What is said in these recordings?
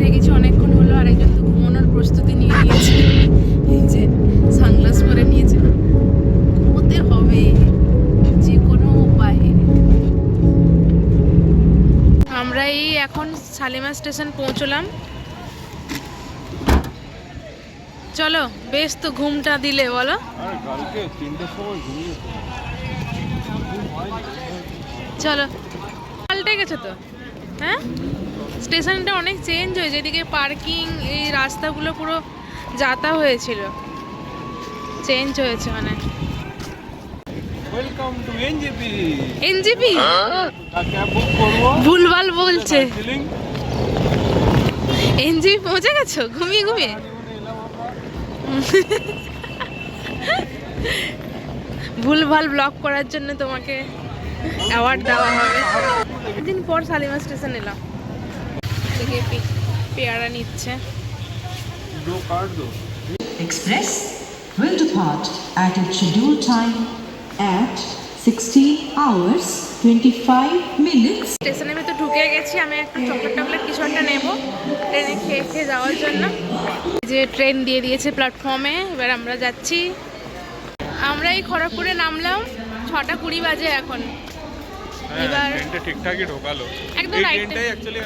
লেগেছে অনেকক্ষণ হলো, আর একজন তো ঘুমানোর প্রস্তুতি নিয়ে নিয়েছে, এই যে সানগ্লাস পরে নিয়েছে। ঘুমোতে হবে যে কোনো উপায়ে। আমরা এই এখন শালিমার স্টেশন পৌঁছলাম। চলো, বেশ তো ঘুমটা দিলে বলো। চলো, পাল্টে গেছে তো। হ্যাঁ, স্টেশনটা অনেক চেঞ্জ হয়েছে, এদিকে পার্কিং, এই রাস্তাগুলো পুরো যাতা হয়েছিল, চেঞ্জ হয়েছে মানে। Welcome to NJP. NJP cab book করবো, ভুলভাল বলছে। দার্জিলিং। এনজেপি পৌঁছে গেছো ঘুমিয়ে ঘুমিয়ে? ভুলভাল ব্লগ করার জন্য তোমাকে অ্যাওয়ার্ড দেওয়া হবে। দিন পর শালিমার স্টেশন এলাম, থেকে পেয়ারা নিচ্ছে। Express will depart at its scheduled time at 16 hours 25 minutes. স্টেশনের ভেতর ঢুকে গেছি, আমি একটা চকলেট কিছু একটা নেবো ট্রেনে খেয়ে খেয়ে যাওয়ার জন্য। যে ট্রেন দিয়ে দিয়েছে প্ল্যাটফর্মে, এবার আমরা যাচ্ছি। আমরা এই খড়গপুরে নামলাম 6:20 বাজে এখন। এবার ট্রেনটা ঠিকঠাকই ঢোকালো। একদম এই right ট্রেনটাই অ্যাকচুয়ালি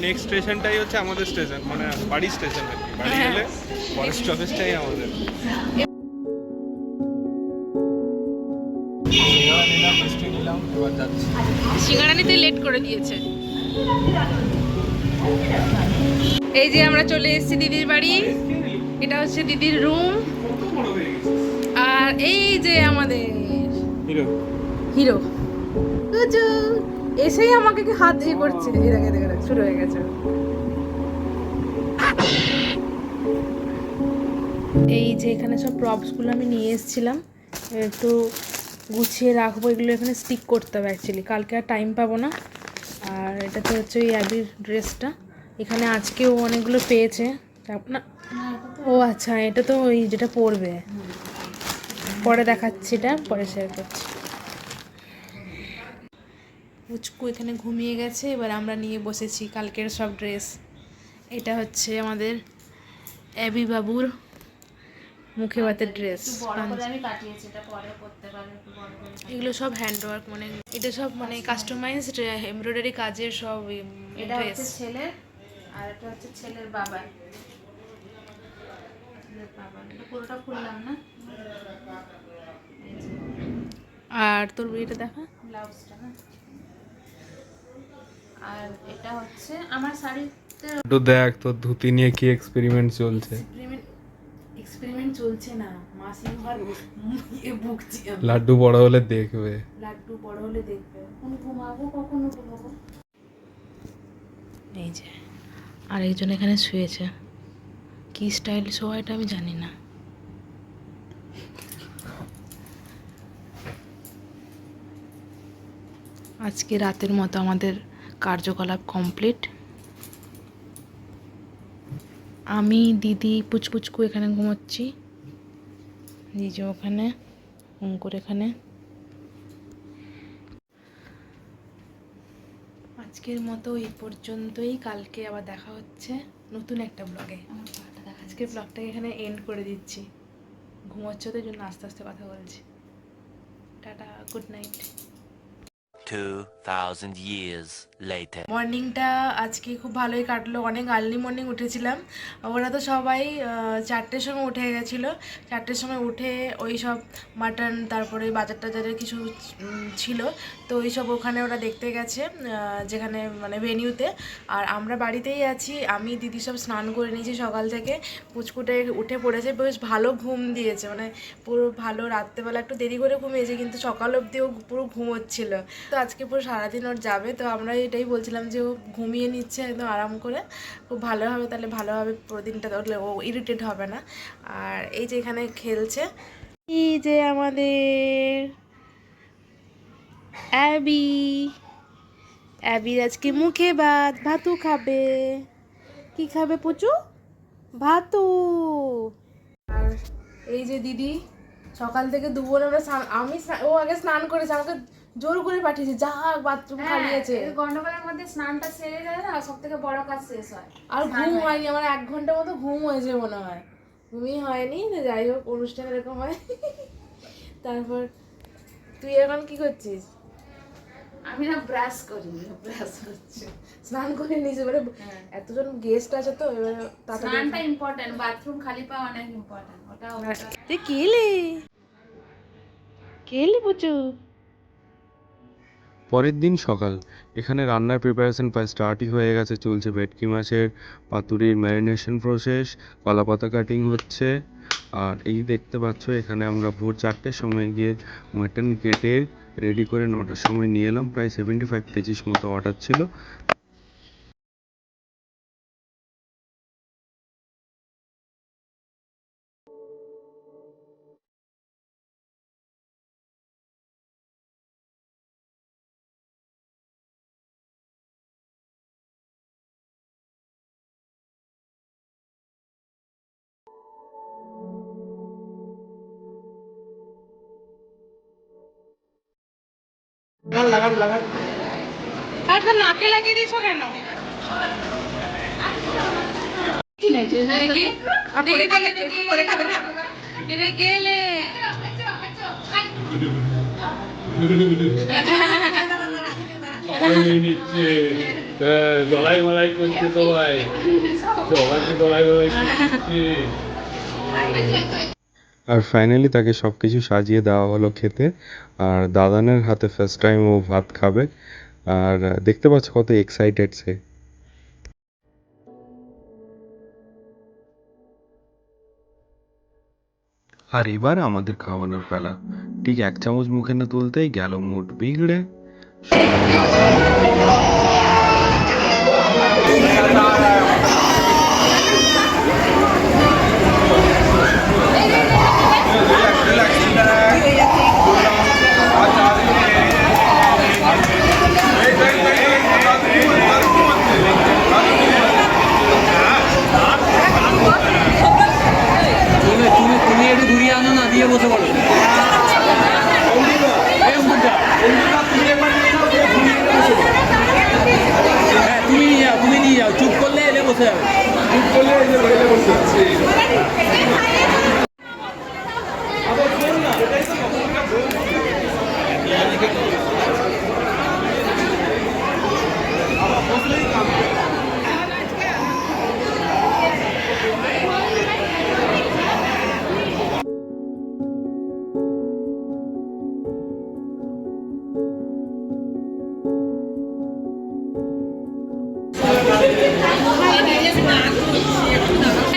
নেক্সট স্টেশনটাই হচ্ছে আমাদের স্টেশন, মানে বাড়ি স্টেশন আর কি। বাড়ি হ্যাঁ। গেলে ফরেস্ট অফিসটাই আমাদের। নিলাম, মিষ্টি নিলাম, এবার যাচ্ছি। সিঙ্গারা নিতে লেট করে দিয়েছে। এই যে আমরা চলে এসেছি দিদির বাড়ি, এটা হচ্ছে দিদির রুম। আর এই যে আমাদের হিরো হিরো কুচু এসেই আমাকে কি হাত দিয়ে করছে, এটাকে দেখে শুরু হয়ে গেছে। এই যে এখানে সব প্রপসগুলো আমি নিয়ে এসেছিলাম, একটু গুছিয়ে রাখবো, এগুলো এখানে স্টিক করতে হবে অ্যাকচুয়ালি, কালকে আর টাইম পাবো না। আর এটাতে হচ্ছে ওই অ্যাবির ড্রেসটা, এখানে আজকেও অনেকগুলো পেয়েছে না। ও আচ্ছা, এটা তো ওই যেটা পরবে, পরে দেখাচ্ছি, এটা পরে শেয়ার করছি। পুচকু এখানে ঘুমিয়ে গেছে, এবার আমরা নিয়ে বসেছি কালকের সব ড্রেস। এটা হচ্ছে আমাদের অ্যাবি বাবুর মুখে ভাতের ড্রেস। এগুলো সব হ্যান্ডওয়ার্ক, মানে এটা সব মানে কাস্টমাইজড এমব্রয়ডারি কাজের সব ড্রেস। ছেলের, আর এটা হচ্ছে ছেলের বাবার। পুরোটা খুললাম না, আর তোর এটা দেখা ব্লাউজটা না। আর এটা হচ্ছে আমার শাড়িতে একটু দেখ তোর ধুতি নিয়ে কি এক্সপেরিমেন্ট চলছে। এক্সপেরিমেন্ট চলছে না, মাসি ঘর ভুগছি। লাড্ডু বড় হলে দেখবে, লাড্ডু বড় হলে দেখবে। কখনো ঘুমাবো, কখনো ঘুমাবো। এই যে আরেকজন এখানে শুয়েছে, কি স্টাইল শোয়া এটা আমি জানি না। আজকে রাতের মতো আমাদের কার্যকলাপ কমপ্লিট। আমি, দিদি, পুচপুচকু এখানে ঘুমোচ্ছি, নিজে ওখানে, অঙ্কুর এখানে। আজকের মতো এই পর্যন্তই, কালকে আবার দেখা হচ্ছে নতুন একটা ব্লগে। আজকের ব্লগটাকে এখানে এন্ড করে দিচ্ছি, ঘুমোচ্ছ তো, এই জন্য আস্তে আস্তে কথা বলছি। Tata, good night. 2000 years later. মর্নিংটা আজকে খুব ভালোই কাটলো, অনেক আর্লি মর্নিং উঠেছিলাম। ওরা তো সবাই 4টের সময় উঠে গেছিলো। 4টের সময় উঠে ওই সব মাটন, তারপরে বাজার টাজারের কিছু ছিল, তো ওই সব ওখানে ওরা দেখতে গেছে, যেখানে মানে ভেনিউতে। আর আমরা বাড়িতেই আছি, আমি দিদি সব স্নান করে নিয়েছি সকাল থেকে। পুচকুটে উঠে পড়েছে, বেশ ভালো ঘুম দিয়েছে, মানে পুরো ভালো। রাত্রেবেলা একটু দেরি করে ঘুমিয়েছে, কিন্তু সকাল অবধিও পুরো ঘুমোচ্ছিল। তো আজকে পুরো সারাদিন ওর যাবে, তো আমরা এটাই বলছিলাম যে ও ঘুমিয়ে নিচ্ছে একদম আরাম করে, খুব ভালো হবে, তাহলে ভালোভাবে পুরো দিনটা উঠলে ও ইরিটেট হবে না। আর এই যে এখানে খেলছে, এই যে আমাদের অ্যাবি, অ্যাবির আজকে মুখে ভাত, ভাতু খাবে। কি খাবে পুচু? ভাতু। আর এই যে দিদি, সকাল থেকে দুপুরে আমরা ও আগে স্নান করেছে, আমাকে জোর করে পাঠিয়েছে, যা বাথরুম খালি আছে। এই গন্ডগোলের মধ্যে স্নানটা সেরে গেলে না সব থেকে বড় কাজ শেষ হয়। আর ঘুম হয়নি আমার, 1 ঘন্টার মতো ঘুম হয়েছে মনে হয়, ঘুমই হয়নি। তো যাই হোক, অনুষ্ঠান এরকম হয়। তারপর তুই এখন কি করছিস? আমি না ব্রাশ করি, ব্রাশ করছি। স্নান করে নিয়েছে, এবারে এতজন গেস্ট আছে তো এবারে তাড়াতাড়ি। স্নানটা ইম্পর্টেন্ট, বাথরুম খালি পাওয়া অনেক ইম্পর্টেন্ট। ওটা তুই কেলে কেলে বুঝু। পরের দিন সকাল, এখানে রান্নার প্রিপারেশন প্রায় স্টার্টই হয়ে গেছে। চলছে ভেটকি মাছের পাতুরির ম্যারিনেশন প্রসেস, কলাপাতা কাটিং হচ্ছে। আর এই দেখতে পাচ্ছ এখানে আমরা ভোর 4টের সময় গিয়ে মাটন কেটে রেডি করে 9টার সময় নিয়ে এলাম। প্রায় 75 কেজিস মতো অর্ডার ছিল। নাকে লাগিয়ে দিয়েছো কেন? দলাই মলাই করছে সবাই, সবাইকে দলাই মলাই করছে। আর ফাইনালি তাকে সব কিছু সাজিয়ে দেওয়া হলো খেতে। আর দাদানের হাতে ফার্স্ট টাইম ও ভাত খাবে। আর দেখতে পাচ্ছ কত এক্সাইটেড সে। আর এবার আমাদের খাওয়ানোর পালা। ঠিক 1 চামচ মুখে না তুলতেই গেল মুড বিগড়ে। তুমি একটু ঘুরিয়ে আনো না, দিয়ে বসে পড়ো। হ্যাঁ তুমি নিয়ে যাও, চুপ করলে এলে বসে যাবে। চুপ করলে এলে বসে যাচ্ছে।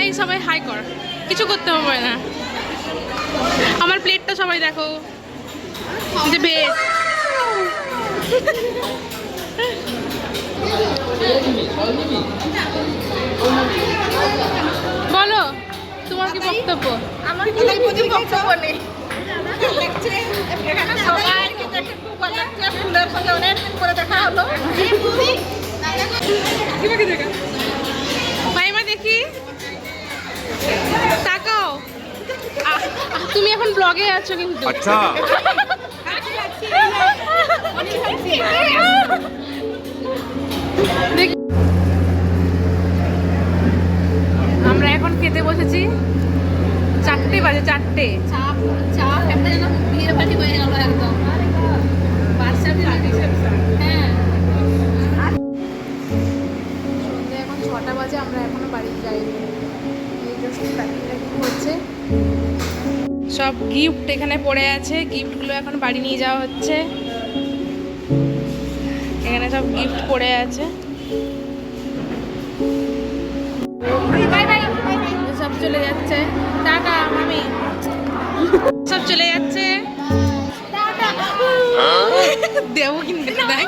এই সবাই হাই কর, কিছু করতে হবে না। আমার প্লেটটা সবাই দেখো, যে বেশ। বলো তোমার কি বক্তব্য? আমার কোনো বক্তব্য নেই। এখানে সবাই দেখে খুব ভালো লাগছে, ফুলের সঙ্গে অনেকদিন পরে দেখা হলো। মাইমা দেখি, তাকাও। তুমি এখন ব্লগে আছো কিন্তু। আচ্ছা, আমরা এখন খেতে বসেছি। 4টে বাজে, 4টে। চা খেতে যেন বিয়ে বাড়ি হয়ে গেল একদম। বাচ্চা হ্যাঁ, সন্ধ্যে এখন 6টা বাজে, আমরা এখনো বাড়ি যাইনি। এই জাস্ট প্যাকিং হচ্ছে, সব গিফট এখানে পড়ে আছে। গিফটগুলো এখন বাড়ি নিয়ে যাওয়া হচ্ছে। এখানে সব গিফট পড়ে আছে। সব চলে যাচ্ছে, টাটা মামি। সব চলে যাচ্ছে, দেবো কিন্তু দেখ।